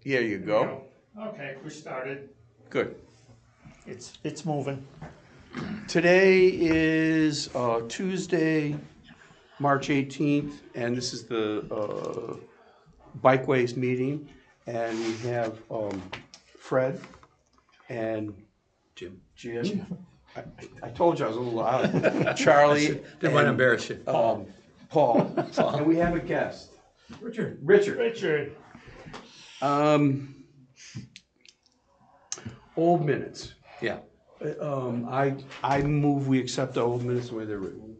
Here you go. Okay, we started. Good. It's moving. Today is Tuesday, March 18th, and this is the Bikeways meeting. And we have Fred and Jim. I told you I was a little loud. Charlie. Didn't want to embarrass you. Paul. And we have a guest. Richard. Richard. Old minutes. Yeah. I move we accept the old minutes the way they're written.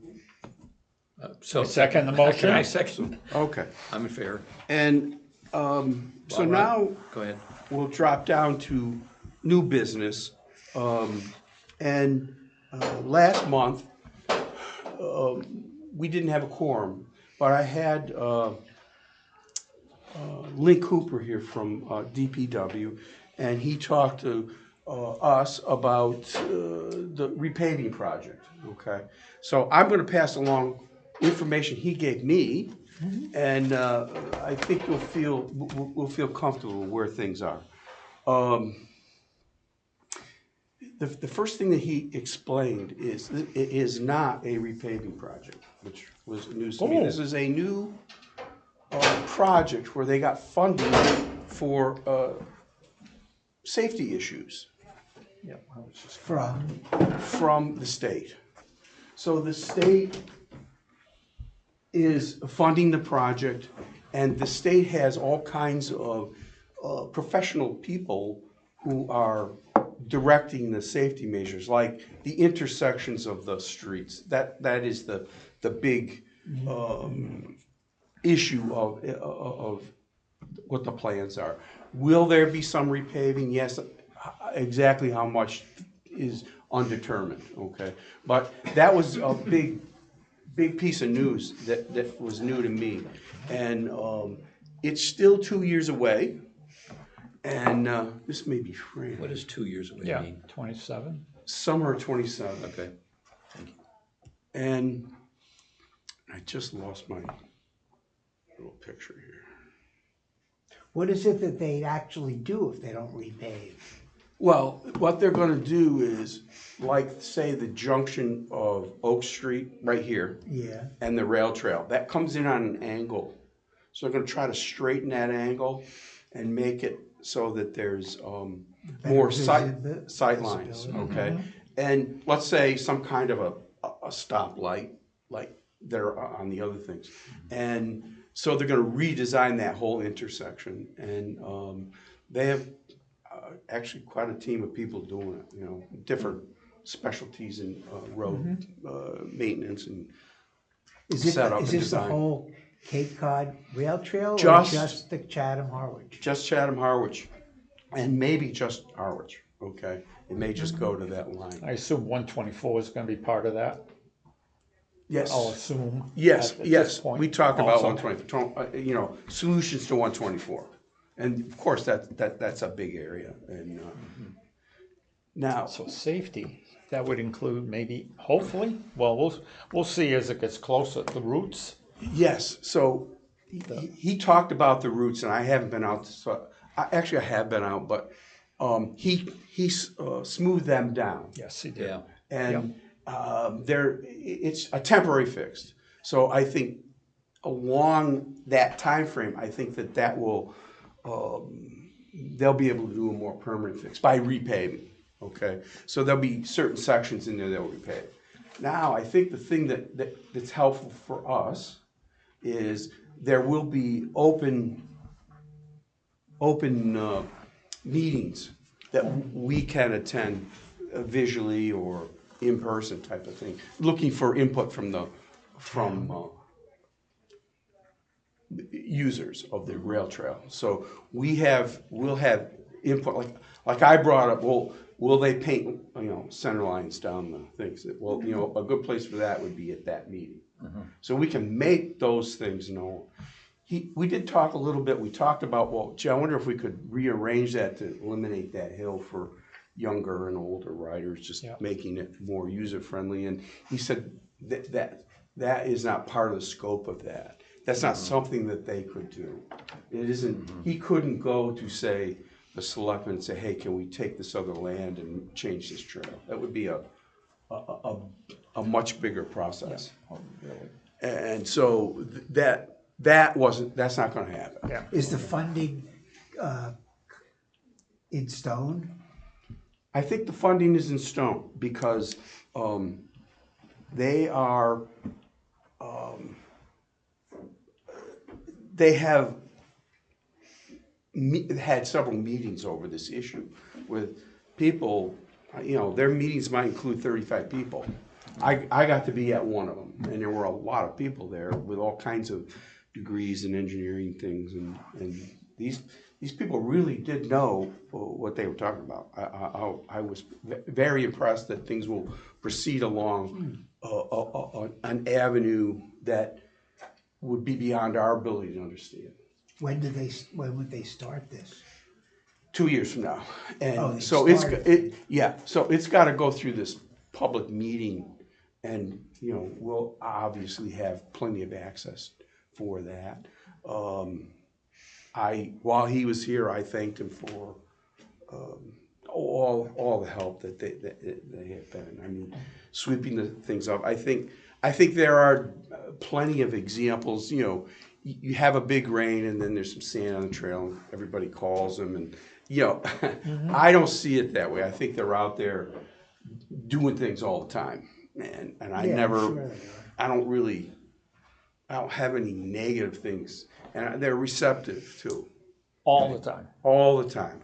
So Second the motion. I second. Okay. I'm in favor. And so now Go ahead. we'll drop down to new business. Last month, we didn't have a quorum, but I had Link Cooper here from DPW, and he talked to us about the repaving project, okay? So I'm gonna pass along information he gave me, and I think we'll feel comfortable where things are. The first thing that he explained is it is not a repaving project, which was news to me. This is a new project where they got funding for safety issues from the state. So the state is funding the project, and the state has all kinds of professional people who are directing the safety measures, like the intersections of the streets. That is the big issue of what the plans are. Will there be some repaving? Yes. Exactly how much is undetermined, okay? But that was a big piece of news that was new to me. And it's still 2 years away. And this may be Fran. What does 2 years away Yeah, mean? 27. Summer 27. Okay. Thank you. And I just lost my little picture here. What is it that they actually do if they don't repave? Well, what they're gonna do is, like, say, the junction of Oak Street, right here, Yeah. and the rail trail, that comes in on an angle. So they're gonna try to straighten that angle and make it so that there's more sight lines, okay? And let's say some kind of a stoplight, like they're on the other things. And so they're gonna redesign that whole intersection, and they have actually quite a team of people doing it, you know, different specialties in road maintenance and setup and Is this design. the whole Cape Cod Rail Trail or Just- just the Chatham Harwich? Just Chatham Harwich, and maybe just Harwich, okay? It may just go to that line. I assume 124 is going to be part of that. Yes, I'll assume. yes, at this yes. point. We talked about Also. 120, you know, solutions to 124. And of course, that's a big area. And now, So safety, that would include maybe, hopefully, well, we'll see as it gets closer, the routes. yes, so he talked about the routes, and I haven't been out, so I have been out, but he smoothed them down. Yes, he did. Yeah. And it's a temporary fix. So I think along that time frame, I think that will they'll be able to do a more permanent fix by repaving. Okay, so there'll be certain sections in there that will repave. Now, I think the thing that's helpful for us is there will be open meetings that we can attend visually or in person type of thing, looking for input from users of the rail trail. So we'll have input, like I brought up, will they paint, you know, center lines down the things? Well, you know, a good place for that would be at that meeting. So we can make those things known. We did talk a little bit, we talked about, well, gee, I wonder if we could rearrange that to eliminate that hill for younger and older riders, just making it more user friendly. And he said that is not part of the scope of that. That's not something that they could do. It isn't, he couldn't go to, say, the selectmen and say, hey, can we take this other land and change this trail? That would be a much bigger process. Oh, really? And so that's not gonna happen. Yeah. Is the funding in stone? I think the funding is in stone because they are, they have had several meetings over this issue with people, their meetings might include 35 people. I got to be at one of them, and there were a lot of people there with all kinds of degrees in engineering things, and these people really did know what they were talking about. I was very impressed that things will proceed along an avenue that would be beyond our ability to understand. When would they start this? 2 years from now, and they so started. so it's got to go through this public meeting, and we'll obviously have plenty of access for that. While he was here, I thanked him for all the help that they have been. I mean, sweeping the things up. I think there are plenty of examples. You have a big rain, and then there's some sand on the trail, and everybody calls them, and I don't see it that way. I think they're out there doing things all the time, and I Yeah, I'm never, sure they are. I don't have any negative things, and they're receptive too. All the time. All the time.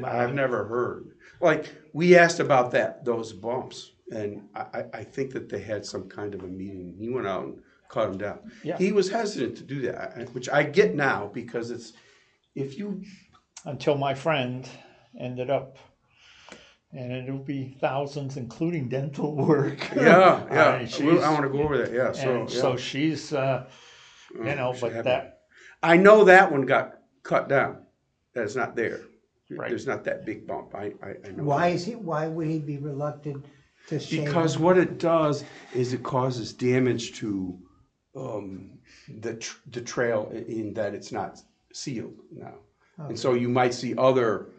I've never heard. Like, we asked about those bumps, and I think that they had some kind of a meeting. He went out and cut them down. Yeah. He was hesitant to do that, which I get now, because Until my friend ended up, and it'll be thousands, including dental work. Yeah. She's- I want to go over that, yeah. So she's, but that, I know that one got cut down. That's not there. Right. There's not that big bump. I know. Why would he be reluctant to shave? Because what it does is it causes damage to the trail in that it's not sealed now. And so you might see other,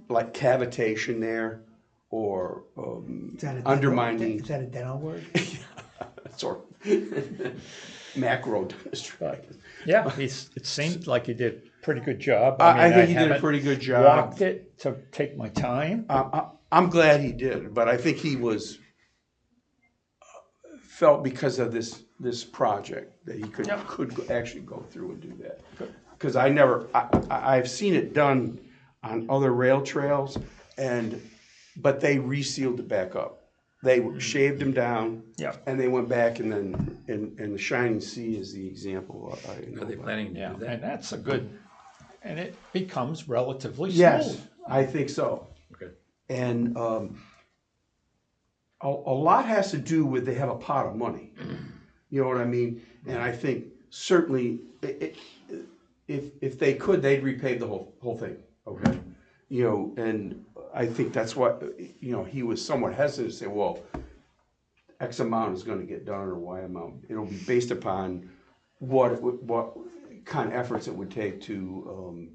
like cavitation there, or Is that a undermining. Is that a dental word? Sort of. Macro dentistry. yeah, it seemed like he did a pretty good job. I think he did a haven't pretty good job. Walked it to take my time. I'm glad he did, but I think he was felt because of this project that he could actually go through and do that. Because I've seen it done on other rail trails, but they resealed it back up. They shaved them down, and they went back, and then and the Shining Sea is the example. Are they planning to Yeah, do that? and that's a good, and it becomes relatively smooth. Yes, I think so. Okay. And a lot has to do with they have a pot of money. You know what I mean? And I think certainly if they could, they'd repave the whole thing. Okay. And I think that's what he was somewhat hesitant to say, well, X amount is going to get done or Y amount. It'll be based upon what kind of efforts it would take to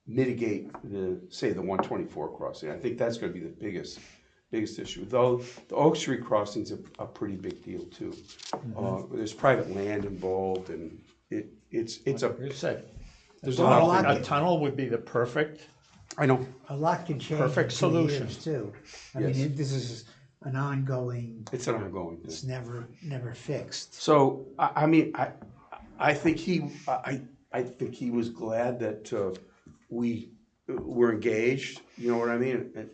mitigate the 124 crossing. I think that's going to be the biggest issue. Though the Oak Street crossing is a pretty big deal too. There's private land involved, and it's a. Like you said, There's a lot. a tunnel would be the perfect. I know. A lot can change Perfect in 2 solution. years too. I Yes. mean, this is an ongoing. It's an ongoing thing. It's never fixed. So I think he was glad that we were engaged. You know what I mean? And,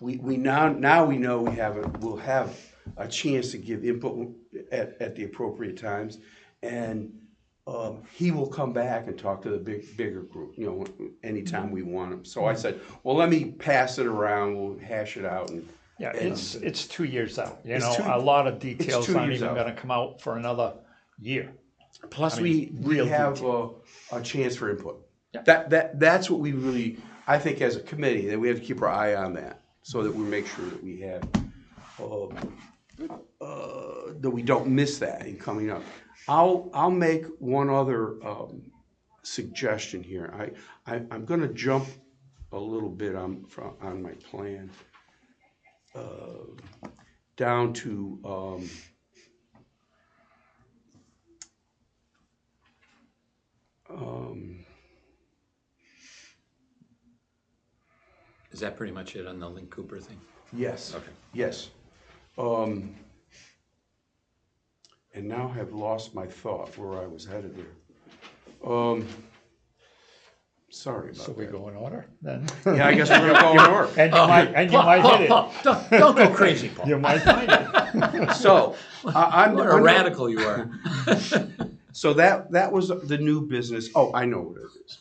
we now we know we'll have a chance to give input at the appropriate times, and he will come back and talk to the bigger group. Anytime we want him. So I said, well, let me pass it around. We'll hash it out and. Yeah, and, it's 2 years out. It's a lot of details 2 aren't years even out. going to come out for another year. Plus, I mean, we real have a chance for input. Yeah. That's what we really, I think, as a committee, that we have to keep our eye on that, so that we make sure that we have that we don't miss that in coming up. I'll make one other suggestion here. I'm going to jump a little bit on my plan down to Is that pretty much it on the Link Cooper thing? yes, Okay. yes. And now have lost my thought where I was headed there. Sorry about So we that. go in order then? Yeah, I guess we're gonna go in order. And you might hit it. Don't go crazy, Paul. You might find it. So, I'm. What a radical you are. So that was the new business. Oh, I know what it is.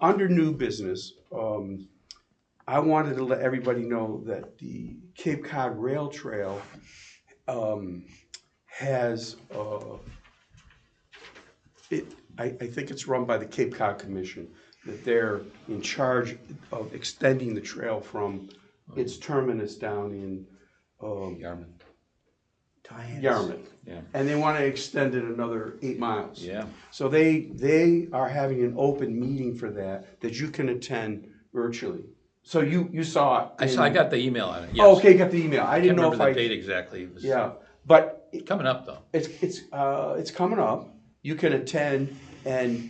Under new business, I wanted to let everybody know that the Cape Cod Rail Trail has I think it's run by the Cape Cod Commission, that they're in charge of extending the trail from its terminus down in Yarmouth. Yeah. And they want to extend it another 8 miles. Yeah. So they are having an open meeting for that you can attend virtually. So you saw it. I got the email on it. Yes. Oh, okay, got the email. I I didn't can't know remember if the date exactly. It was Yeah, but coming up though. it's coming up. You can attend, and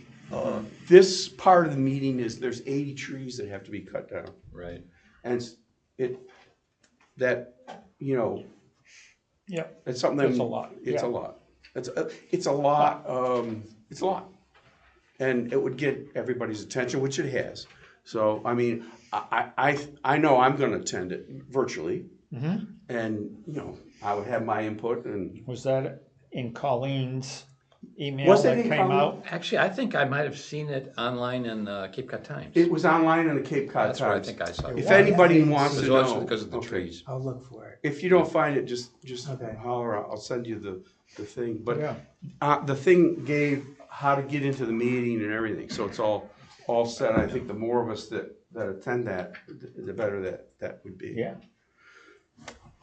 this part of the meeting is there's 80 trees that have to be cut down, Right. and Yeah. it's something That's a lot, It's yeah. a lot. It's a lot. It's a lot, and it would get everybody's attention, which it has. So I mean, I know I'm going to attend it virtually, and I would have my input. And Was that in Colleen's email Was it that in came Colleen? out? Actually, I think I might have seen it online in Cape Cod Times. it was online in the Cape Cod That's where I Times. think I saw it. If was. anybody Yeah, wants to It was know, because of the okay. trees. I'll look for it. If you don't find it, just Okay. holler out. I'll send you the thing. But Yeah. the thing gave how to get into the meeting and everything. So it's all set. I think the more of us that attend that, the better that would be. Yeah.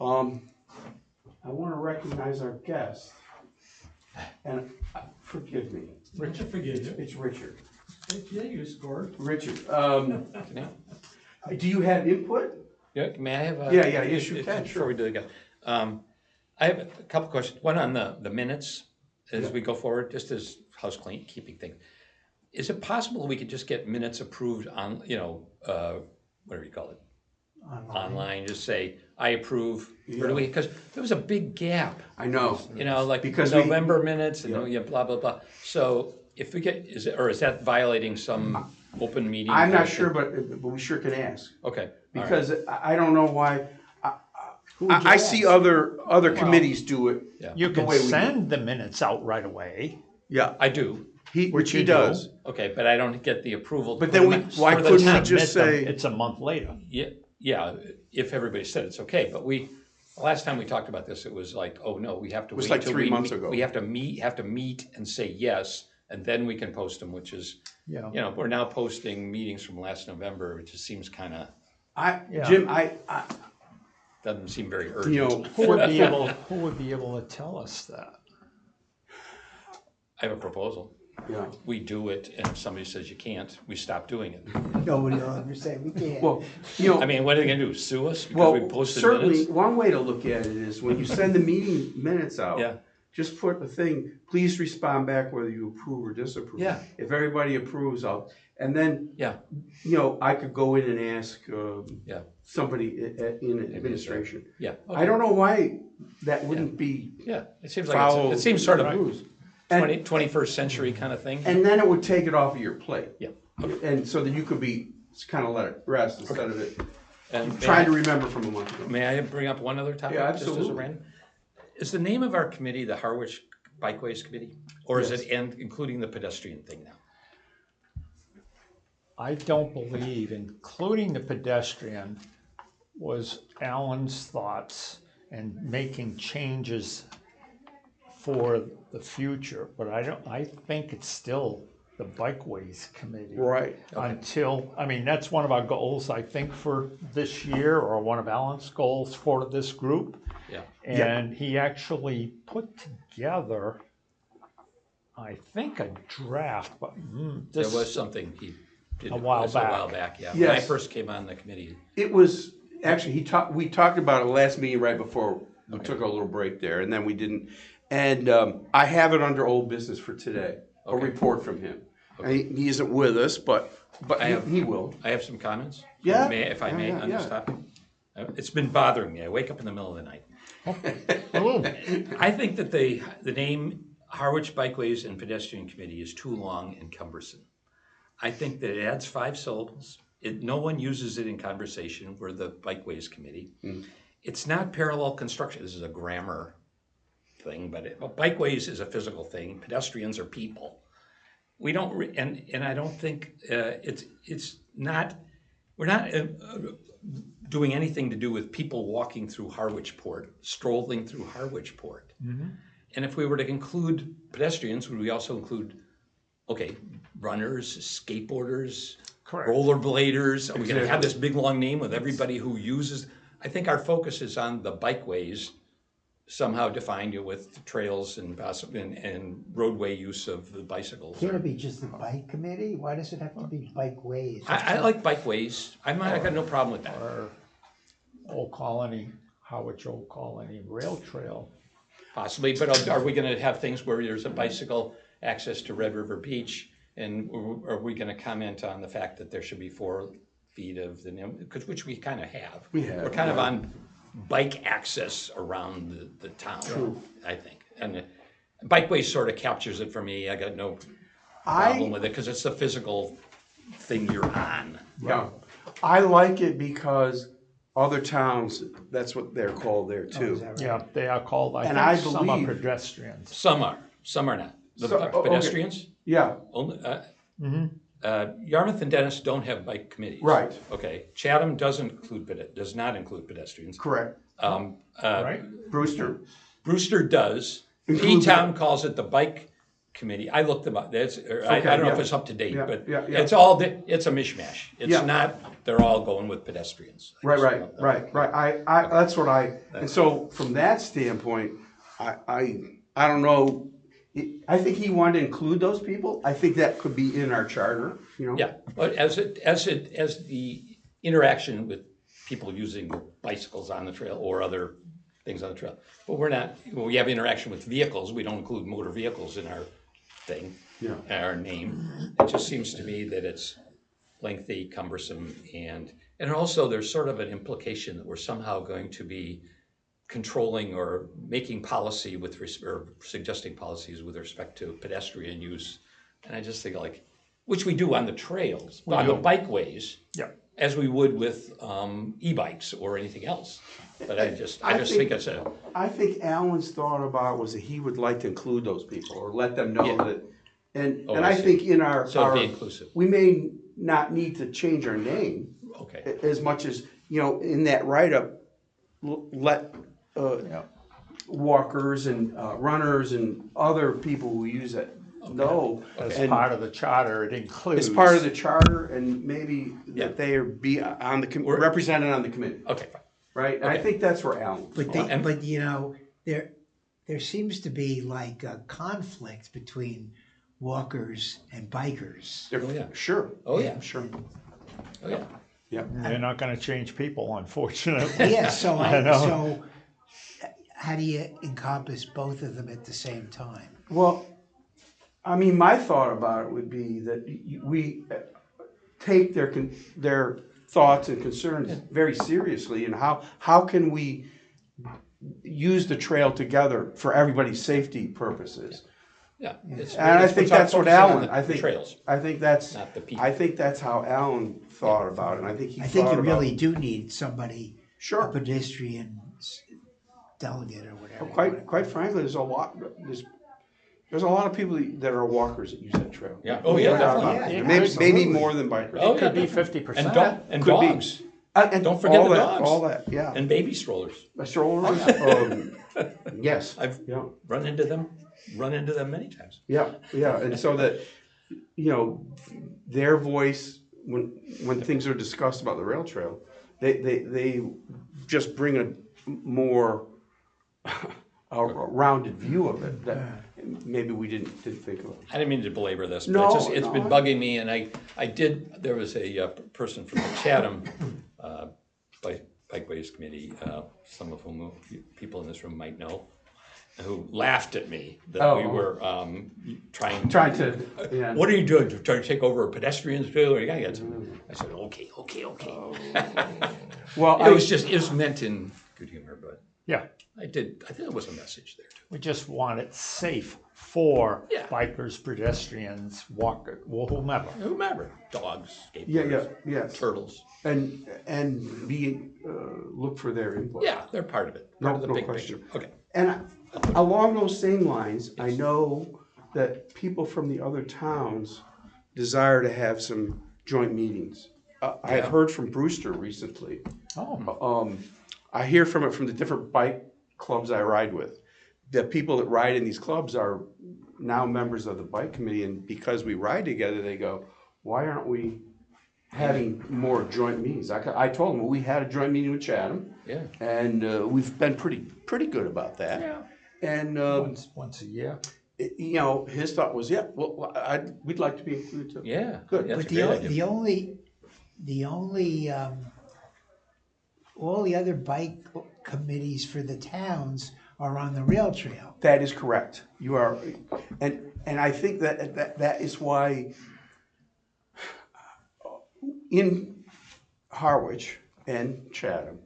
I want to recognize our guest, and forgive me. Richard, forgive you. It's Richard. Yeah, you scored. Richard, do you have input? Yeah, may I have a? Yeah, yes, you can, Before we do it again. I have a couple questions. One on the minutes as we go forward, just as housekeeping thing. Is it possible we could just get minutes approved on, whatever you call it? Online, just say, I approve, or do we, because there was a big gap, I know. like Because November minutes and, Yeah. blah, blah, blah. So if we get, is that violating some open meeting? I'm kind not of sure, thing? but we sure can ask. Okay. all right. Because I don't know why, Who would you I see ask? other committees do it. Yeah. You The can way we do. send the minutes out right away. Yeah, I do, which he you do. does. okay, but I don't get the approval. to But put then them we- in. why For the couldn't we town. just Submit them, say- It's a month later. Yeah, if everybody said it's okay, but last time we talked about this, it was like, oh no, we have to was wait like till 3 we months meet- ago. We have to meet and say yes, and then we can post them, which is, Yeah. we're now posting meetings from last November, which just seems kind of, Yeah. Jim, doesn't seem very you urgent. know, Who would be able to tell us that? I have a proposal. yeah. We do it, and if somebody says you can't, we stop doing it. Nobody will understand, we can't. Well, I mean, what are they gonna do, sue us because we well, posted certainly, minutes? one way to look at it is when you send the meeting minutes out. Yeah. Just put the thing, please respond back whether you approve or disapprove. Yeah. If everybody approves, and then, Yeah, I could go in and ask yeah, somebody in administration. yeah. I don't know why that wouldn't be Yeah, it seems like, foul. it seems sort of rules. And- 21st century kind of thing. And then it would take it off of your plate. Yeah. And so that you could kind of let it rest instead of it And trying to remember from a month ago. may I bring up one other topic? Yeah, just as a absolutely. random? Is the name of our committee the Harwich Bikeways Committee? Or is Yes. it including the pedestrian thing now? I don't believe, including the pedestrian, was Alan's thoughts and making changes for the future, but I think it's still the Bikeways Committee. Right. Until, I mean, that's one of our goals, I think, for this year, or one of Alan's goals for this group. Yeah. And he actually put together, I think, a draft, but There this was something he did A while a while back. back, yeah. When I Yes. first came on the committee. It was, actually, we talked about it last meeting right before we took a little break there, and then we didn't. And I have it under old business for today, a Okay. report from him. And he isn't with us, but he will. I have some comments. Yeah. If I may, Yeah, on yeah. this topic. It's been bothering me. I wake up in the middle of the night. I think that the name Harwich Bikeways and Pedestrian Committee is too long and cumbersome. I think that it adds 5 syllables. No one uses it in conversation. We're the Bikeways Committee. It's not parallel construction. This is a grammar thing, but bikeways is a physical thing. Pedestrians are people. We don't, and I don't think it's not. We're not doing anything to do with people walking through Harwich Port, strolling through Harwich Port. And if we were to include pedestrians, would we also include, runners, skateboarders, Correct. rollerbladers? Are we going to have this big long name with everybody who uses? I think our focus is on the bikeways, somehow defined with trails and roadway use of the bicycles. Can't it be just the bike committee? Why does it have to be bikeways? I like bikeways. I got no problem with that. or Old Colony, Harwich Old Colony Rail Trail. Possibly, but are we gonna have things where there's a bicycle access to Red River Beach? And are we gonna comment on the fact that there should be 4 feet of which we kind of have. We have, We're kind of on bike access around the town, True. I think. And bikeways sort of captures it for me. I got no problem with it because it's the physical thing you're on. Yeah, I like it because other towns, that's what they're called there too. Yeah, they are called, I And think I some are believe- pedestrians. Some are not. The So, pedestrians, Yeah, only, Yarmouth and Dennis don't have bike committees. Right. Okay, Chatham does not include pedestrians. correct. Right? Brewster. Brewster does. Includes E-Town calls it the bike committee. I looked them up. I don't know if yeah. it's up to date, Yeah, but yeah. it's a mishmash. It's Yeah. not, they're all going with pedestrians. I guess. Right. That's what and so from that standpoint, I don't know. I think he wanted to include those people. I think that could be in our charter, Yeah, but as the interaction with people using bicycles on the trail or other things on the trail. But we have interaction with vehicles. We don't include motor vehicles in our thing, Yeah. our name. It just seems to me that it's lengthy, cumbersome, and also there's sort of an implication that we're somehow going to be controlling or making policy or suggesting policies with respect to pedestrian use. And I just think which we do on the trails, on the bikeways, Yeah. as we would with e-bikes or anything else. But I just think it's I think Alan's thought about was that he would like to include those people or let them know Yeah. that. And I I see. think in our, So it'd be inclusive. we may not need to change our name Okay. as much as, in that write-up, let walkers and runners and other people who use it know. As And part of the charter, it includes. it's part of the charter and maybe Yeah. that they be on represented on the committee, Okay, fine. right? And I Okay. think that's where Alan. But there seems to be like a conflict between walkers and bikers. Oh, yeah. Sure. Oh, yeah. Sure. Oh, yeah. Yeah. They're not gonna change people, unfortunately. Yeah, so I know. so how do you encompass both of them at the same time? Well, I mean, my thought about it would be that we take their thoughts and concerns very seriously, and how can we use the trail together for everybody's safety purposes? Yeah. And I think that's what Alan. I think trails, that's. not the people. I think that's how Alan thought about it, and I think he. I think thought you about- really do need somebody, a Sure. pedestrian delegate or whatever. Quite frankly, there's a lot of people that are walkers that use that trail. Yeah. Oh, yeah, No doubt definitely. about it. Yeah, maybe absolutely. more than bikers. Oh, Could be yeah. 50%. And Could be. dogs. And Don't forget all the that, dogs. All that, yeah. And baby strollers. Strollers. Yes. I've Yeah. run into them many times. Yeah. And so that you know, their voice when things are discussed about the rail trail, they just bring a more a rounded view of it that maybe we didn't think of. I didn't mean to belabor this, but No, it's been bugging me, and there was a person from the Chatham Bikeways Committee, some of whom people in this room might know, who laughed at me that we were trying to, yeah. What are you doing? Trying to take over a pedestrian trail? I said, okay. Well, It was meant in good humor, but Yeah, I think there was a message there too. we just want it safe for Yeah. bikers, pedestrians, walkers, whomever. Dogs, skateboarders, yes. turtles. And be look for their input. Yeah, they're part of it. Part of the No big question. picture. Okay. And along those same lines, I know that people from the other towns desire to have some joint meetings. I've heard from Brewster recently. Oh, I hear from the different bike clubs I ride with. The people that ride in these clubs are now members of the bike committee, and because we ride together, they go, "Why aren't we having more joint meetings?" I told them, well, we had a joint meeting with Chatham. Yeah. And we've been pretty good about that. yeah, And once a year. you know, his thought was, yeah, well, we'd like to be included too. Yeah. Good. That's But a great idea. the only, all the other bike committees for the towns are on the rail trail. That is correct. You are, and I think that is why in Harwich and Chatham,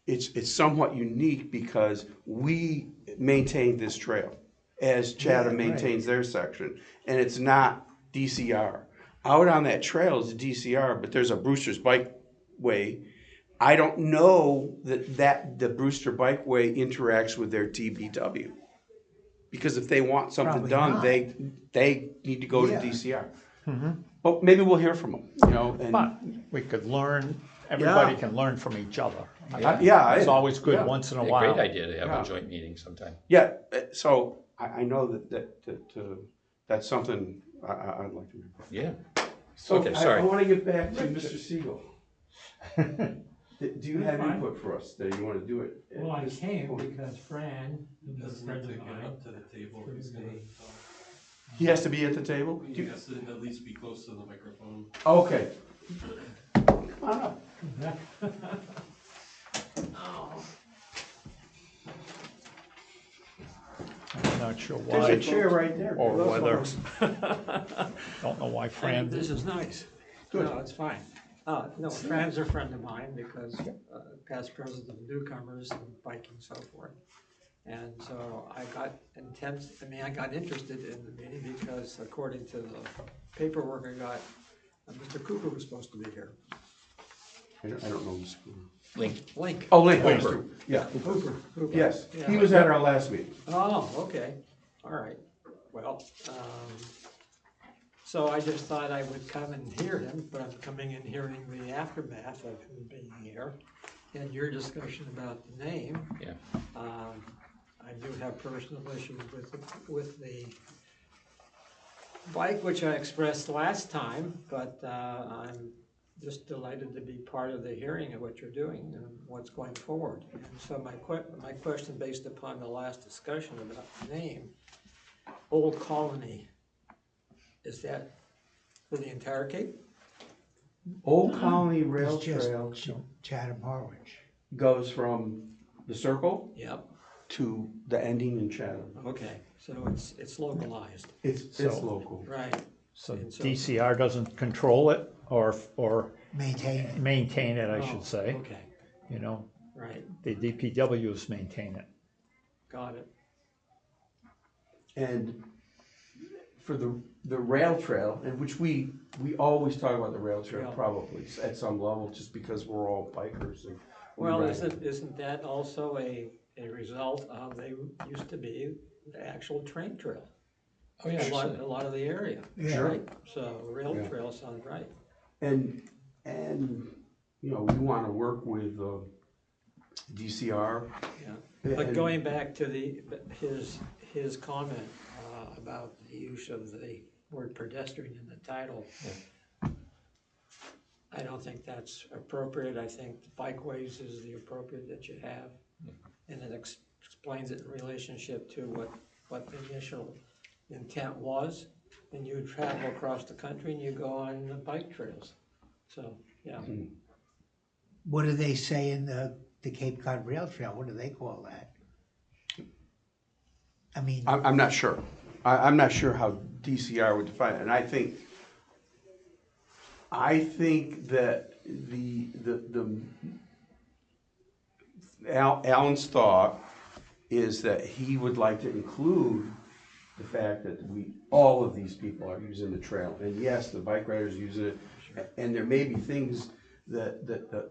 it's somewhat unique because we maintain this trail as Chatham maintains their section, and it's not DCR. Out on that trail is a DCR, but there's a Brewster's Bikeway. I don't know that the Brewster Bikeway interacts with their TBW. Because if they want something Probably done, not. they need to go Yeah. to DCR. But maybe we'll hear from them, you know, and But we could learn, everybody can learn from each other. It's always good yeah. once in a A while. great idea to have Yeah. a joint meeting sometime. Yeah, so I know that's something I'd like to do. Yeah. So Okay, sorry. I want to get back to Mr. Siegel. Do you have Fine. input for us that you want to do it? at Well, I this came point? because Fran, who's a Doesn't friend take of it mine, up to the table. He's gonna, He has to be at the table? he has to at least be close to the microphone. Okay. Come on up. I'm not sure There's a why, chair right there. or whether, This don't know why Fran, is nice. Good. No, it's fine. No, Fran's a friend of mine because past president of newcomers and biking and so forth. And so I got interested in the meeting because according to the paperwork I got, Mr. Cooper was supposed to be here. I don't know this. Link. Link. Oh, Link. Cooper. Yeah. Cooper. Yes, Yeah. he was at our last meeting. Oh, okay, all right, well, so I just thought I would come and hear him, but I'm coming and hearing the aftermath of him being here and your discussion about the name. Yeah. I do have personal issues with the bike, which I expressed last time, but, I'm just delighted to be part of the hearing of what you're doing and what's going forward. And so my question, based upon the last discussion about the name, Old Colony, is that for the entire Cape? Old Colony Rail It's just Trail Chatham Harwich. goes from the circle Yep, to the ending in Chatham. okay, so it's localized, It's So- local. right? so And so- DCR doesn't control it or Maintain it. maintain it, I Oh, should say. Okay, You know, right, the DPWs maintain it. got it. And for the rail trail, and which we always talk about the rail trail Yeah. probably at some level, just because we're all bikers and. we Well, ride. isn't that also a result of, they used to be the actual train trail? Oh, yeah. A lot of the area, Yeah. right? So rail Yeah. trail sounds right. And, you know, we want to work with DCR. Yeah, but and- going back to his comment about the use of the word pedestrian in the title. I don't think that's appropriate. I think bikeways is the appropriate that you have. And it explains it in relationship to what the initial intent was. And you travel across the country and you go on the bike trails. So, yeah. What do they say in the Cape Cod Rail Trail? What do they call that? I mean, I'm not sure. I'm not sure how DCR would define it, and I think that Alan's thought is that he would like to include the fact that all of these people are using the trail, and yes, the bike riders use it, and there may be things that the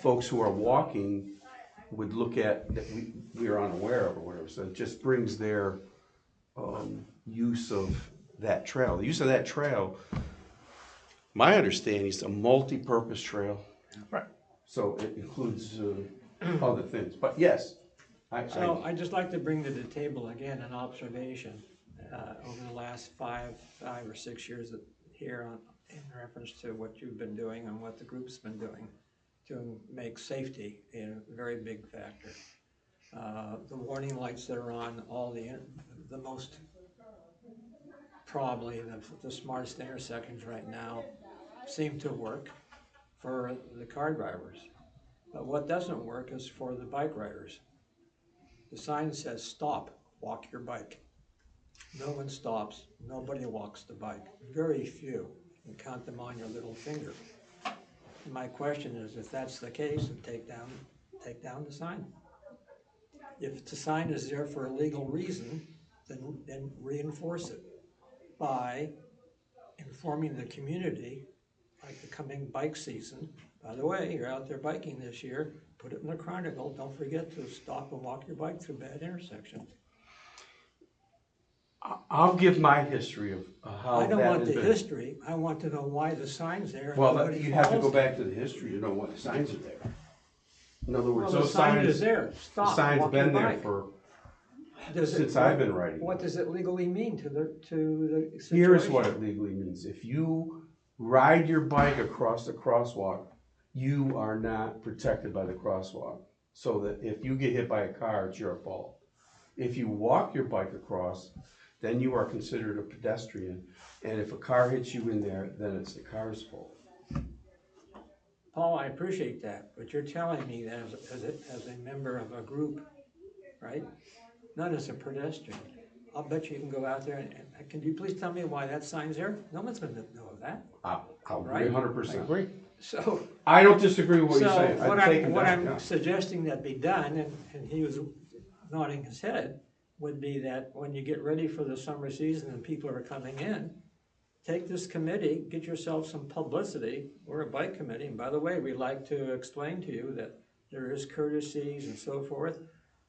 folks who are walking would look at that we are unaware of or whatever. So it just brings their use of that trail. The use of that trail, my understanding, is a multi-purpose trail. Right. So it includes other things. But yes, I'd just like to bring to the table again an observation over the last five or 6 years here in reference to what you've been doing and what the group's been doing to make safety a very big factor. The warning lights that are on all the most, probably the smartest intersections right now seem to work for the car drivers. But what doesn't work is for the bike riders. The sign says, "Stop, walk your bike." No one stops, nobody walks the bike. Very few. You can count them on your little finger. And my question is, if that's the case, then take down the sign. If the sign is there for a legal reason, then reinforce it by informing the community, like the coming bike season. By the way, you're out there biking this year, put it in the Chronicle, don't forget to stop and walk your bike through bad intersections. I'll give my history of how I don't that want has the been. history, I want to know why the sign's there. and Well, nobody you have to go follows back to the history to know what signs are there. In other it. Well, words, the those sign signs, is there, the stop, signs walk your been there bike. for Does it- since I've been riding. What does it legally mean to the situation? Here's what it legally means. If you ride your bike across the crosswalk, you are not protected by the crosswalk. So that if you get hit by a car, it's your fault. If you walk your bike across, then you are considered a pedestrian. And if a car hits you in there, then it's the car's fault. Paul, I appreciate that, but you're telling me that as a member of a group, right? Not as a pedestrian. I'll bet you can go out there and can you please tell me why that sign's there? No one's gonna know of that. I'll agree Right. 100%. I agree. So, I don't disagree with what you're so saying. what I'm Yeah. suggesting that be done, and he was nodding his head, would be that when you get ready for the summer season and people are coming in, take this committee, get yourself some publicity. We're a bike committee, and by the way, we'd like to explain to you that there is courtesies and so forth.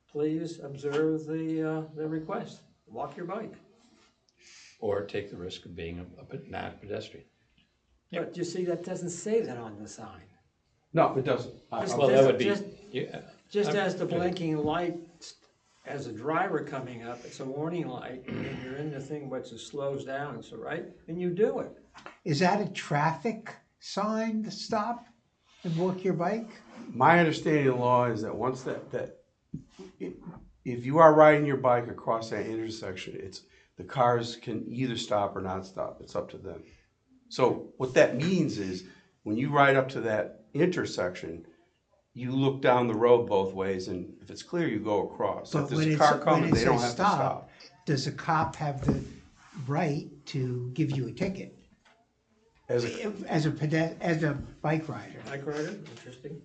Please observe the request, walk your bike. Or take the risk of being not a pedestrian. But you see, that doesn't say that on the sign. No, it doesn't. Just- Well, that would be, just- yeah, Just as the blinking light, as a driver coming up, it's a warning light, and you're in the thing which slows down, so right, and you do it. is that a traffic sign to stop and walk your bike? My understanding of the law is that once if you are riding your bike across that intersection, the cars can either stop or not stop. It's up to them. So what that means is when you ride up to that intersection, you look down the road both ways, and if it's clear, you go across. But If there's when a it's- car coming, when it they don't says have to stop. Does a cop have the right to give you a ticket As a, as a bike rider? Bike rider, interesting.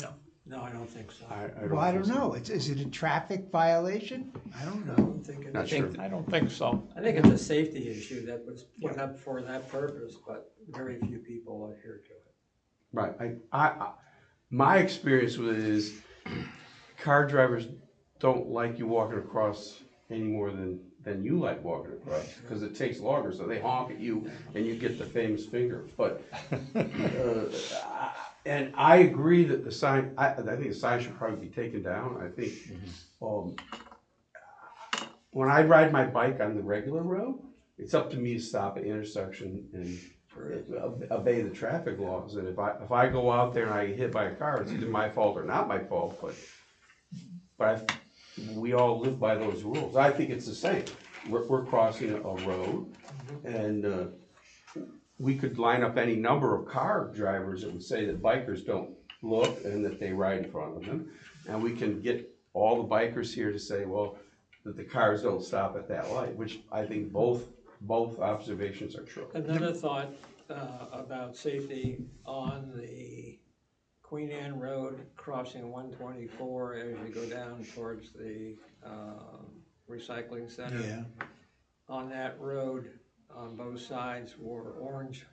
No. No, I don't think so. Well, I don't think so. know. Is it a traffic violation? I don't I know. don't think it Not is. sure. I don't think so. I think it's a safety issue that was put up for that purpose, but very few people adhere to it. Right. My experience with it is car drivers don't like you walking across any more than you like walking across because it takes longer. So they honk at you and you get the famous finger. But and I agree that the sign. I think the sign should probably be taken down. I think when I ride my bike on the regular road, it's up to me to stop at the intersection and obey the traffic laws. And if I go out there and I get hit by a car, it's either my fault or not my fault, but we all live by those rules. I think it's the same. We're crossing a road, and we could line up any number of car drivers that would say that bikers don't look and that they ride in front of them. And we can get all the bikers here to say, well, that the cars don't stop at that light, which I think both observations are true. Another thought about safety on the Queen Anne Road, crossing 124 as you go down towards the recycling center. Yeah. On that road, on both sides were orange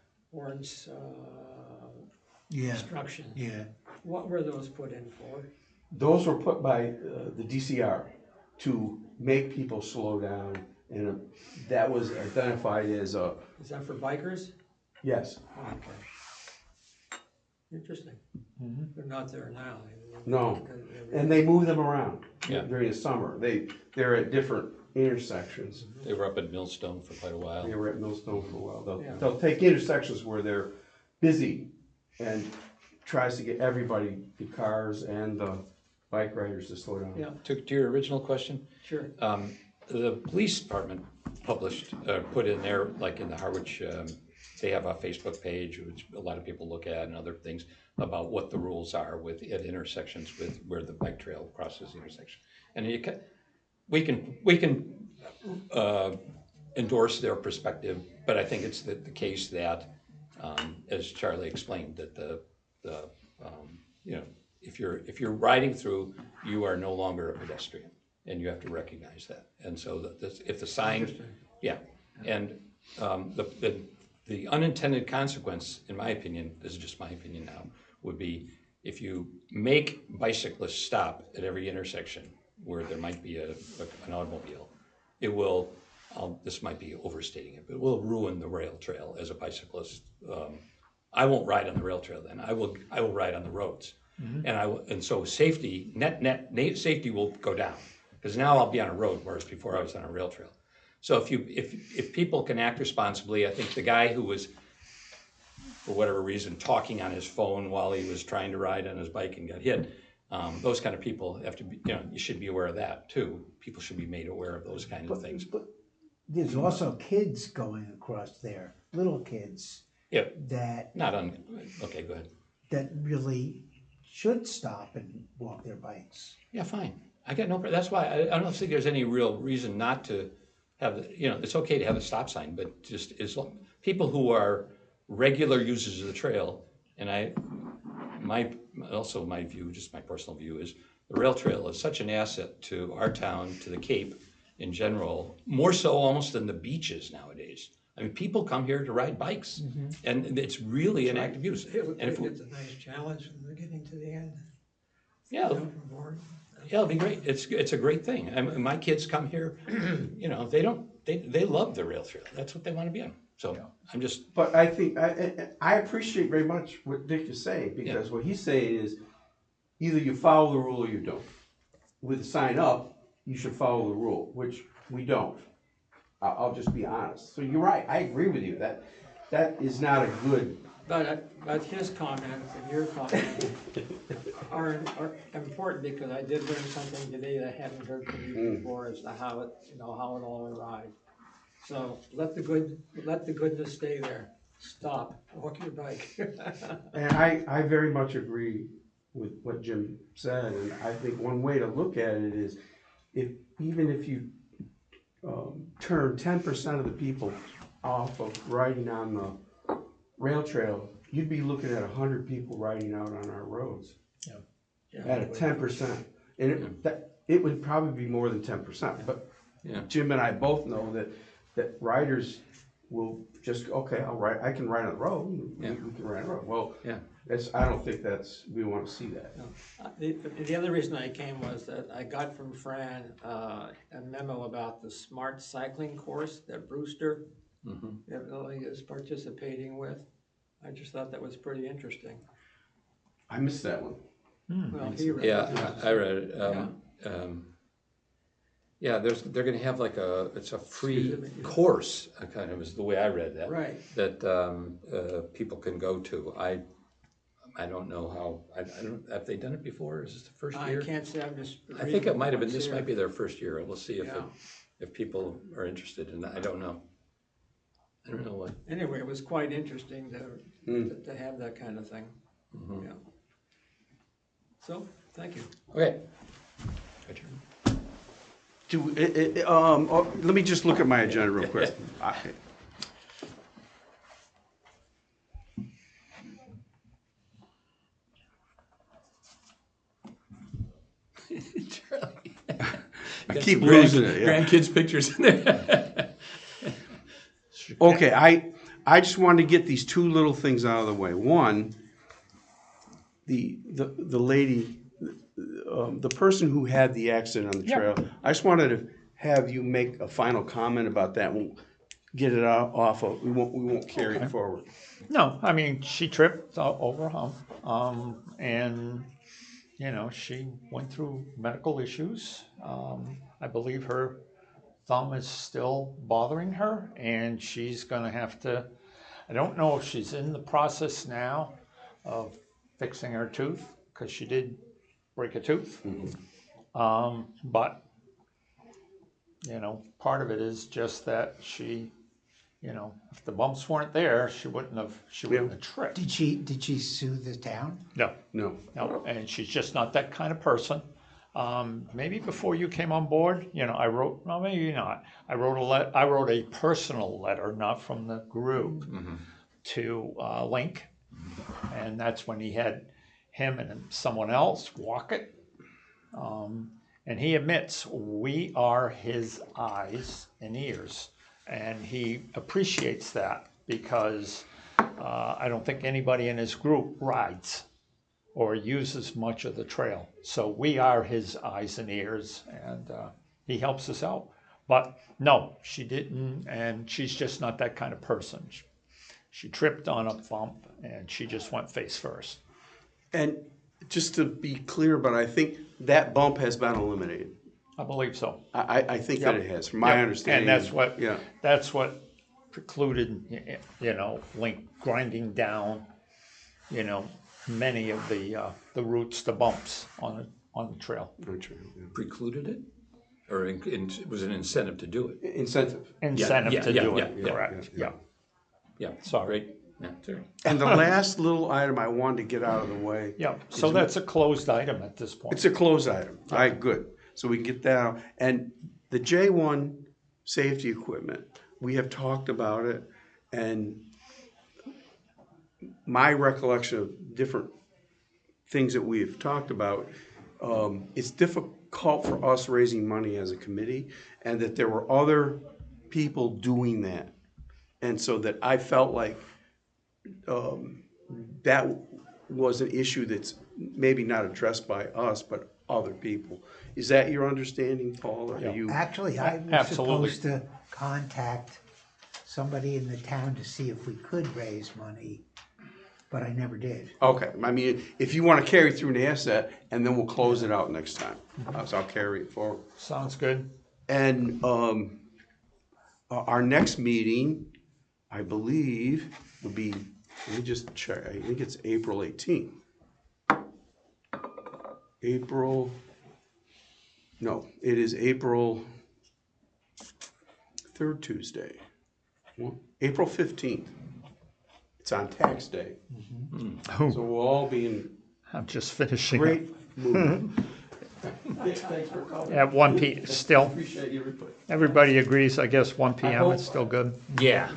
Yeah, construction. yeah. What were those put in for? Those were put by the DCR to make people slow down, and that was identified as a, Is that for bikers? yes, Oh, okay. Interesting. They're not there now. no. And they move them around Yeah. during the summer. They're at different intersections. They were up at Millstone for quite a while. They were at Millstone for a while. Yeah. They'll take intersections where they're busy and tries to get everybody, the cars and the bike riders, to slow down. Yeah, To your original question, sure. the police department published, put in there, like in the Harwich, they have a Facebook page, which a lot of people look at, and other things about what the rules are at intersections with where the bike trail crosses the intersection. And we can endorse their perspective, but I think it's the case that, as Charlie explained, that you know, if you're riding through, you are no longer a pedestrian, and you have to recognize that. And so if the sign, yeah, and the unintended consequence, in my opinion, this is just my opinion now, would be if you make bicyclists stop at every intersection where there might be an automobile, it will, this might be overstating it, but it will ruin the rail trail as a bicyclist. I won't ride on the rail trail then. I will ride on the roads. And so safety, net safety will go down, because now I'll be on a road, whereas before I was on a rail trail. So if people can act responsibly, I think the guy who was, for whatever reason, talking on his phone while he was trying to ride on his bike and got hit, those kind of people have to be, you should be aware of that too. People should be made aware of those kinds of things. But there's also kids going across there, little kids, Yeah, that okay, go ahead. that really should stop and walk their bikes. Yeah, fine. I got no, that's why I don't think there's any real reason not to have, it's okay to have a stop sign, but just as long, people who are regular users of the trail, and my view, just my personal view, is the rail trail is such an asset to our town, to the Cape in general, more so almost than the beaches nowadays. I mean, people come here to ride bikes, and it's really an active use. And if It's a nice challenge from the beginning to the end. yeah, From board. yeah, it'll be great. It's a great thing. I mean, my kids come here, they love the rail trail. That's what they want to be on. So I'm just, But I think, I appreciate very much what Dick is saying, because what he's saying is either you follow the rule or you don't. With the sign up, you should follow the rule, which we don't. I'll just be honest. So you're right, I agree with you, that is not a good. But his comments and your comments are important, because I did learn something today that I hadn't heard from you before as to how it all arrived. So let the goodness stay there. Stop, walk your bike. And I very much agree with what Jim said, and I think one way to look at it is even if you turn 10% of the people off of riding on the rail trail, you'd be looking at 100 people riding out on our roads. At a 10%. And it would probably be more than 10%, but Jim and I both know that riders will just, okay, I can ride on the road, we can ride on the road. Well, I don't think we want to see that. The other reason I came was that I got from Fran a memo about the smart cycling course that Brewster really is participating with. I just thought that was pretty interesting. I missed that one. Well, he read it. I read it. Yeah, they're gonna have like it's a free Excuse me. course, kind of is the way I read that. Right. That people can go to. I don't know how, I don't, have they done it before? Is this the first I year? can't say, I'm just. I think it might have been, reading this what's might be here. their first year. We'll see Yeah. if people are interested in that. I don't know. I don't know what. Anyway, it was quite interesting to have that kind of thing, Mhm. yeah. So, thank you. Okay. Good turn. Let me just look at my agenda real quick. Charlie. I keep losing it, yeah. Grandkids pictures in there. Okay, I just wanted to get these two little things out of the way. One, the lady, the person who had the accident on the Yep. trail, I just wanted to have you make a final comment about that. We'll get it off of, we won't carry it forward. No, I mean, she tripped over a hump, and, you know, she went through medical issues. I believe her thumb is still bothering her, and she's gonna have to, I don't know if she's in the process now of fixing her tooth, because she did break a tooth. But, you know, part of it is just that she, you know, if the bumps weren't there, she wouldn't have tripped. Did she sue the town? No, No. no, and she's just not that kind of person. Maybe before you came on board, you know, no, maybe not. I wrote a personal letter, not from the group, to Link, and that's when he had him and someone else walk it. And he admits we are his eyes and ears, and he appreciates that because I don't think anybody in his group rides or uses much of the trail. So we are his eyes and ears, and he helps us out. But no, she didn't, and she's just not that kind of person. She tripped on a bump, and she just went face first. And just to be clear, but I think that bump has been eliminated. I believe so. I think that Yep. it has, from my Yep. understanding. And Yeah. that's what precluded, you know, Link grinding down, you know, many of the roots, the bumps on the trail. Precluded it? Or it was an incentive to do it? Incentive. Incentive to do it, yeah, correct, yeah. Yeah, Sorry. great. Yeah, sorry. And the last little item I wanted to get out of the way. Yeah, so that's a closed item at this point. It's a closed item. All right, good. So we can get that out. And the J1 safety equipment, we have talked about it, and my recollection of different things that we've talked about, it's difficult for us raising money as a committee, and that there were other people doing that. And so that I felt like that was an issue that's maybe not addressed by us, but other people. Is that your understanding, Paul? Or are you? Actually, I was Absolutely. supposed to contact somebody in the town to see if we could raise money, but I never did. Okay, I mean, if you want to carry through and ask that, and then we'll close it out next time. So I'll carry it forward. Sounds good. And our next meeting, I believe, would be, let me just check, I think it's April 18th. It is April 3rd Tuesday. April 15th. It's on tax day. So we'll all be in I'm just finishing great mood. Thanks for coming. at 1 p.m. Still, Appreciate your input. everybody agrees, I guess 1 p.m. is still good. Yeah.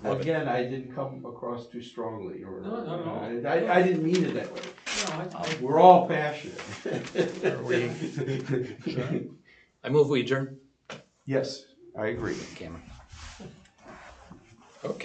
Again, I didn't come across too strongly, or No, not at all. I didn't mean it that way. No, We're all passionate. Are we, I move we adjourn. Yes, I agree. Camera. Okay.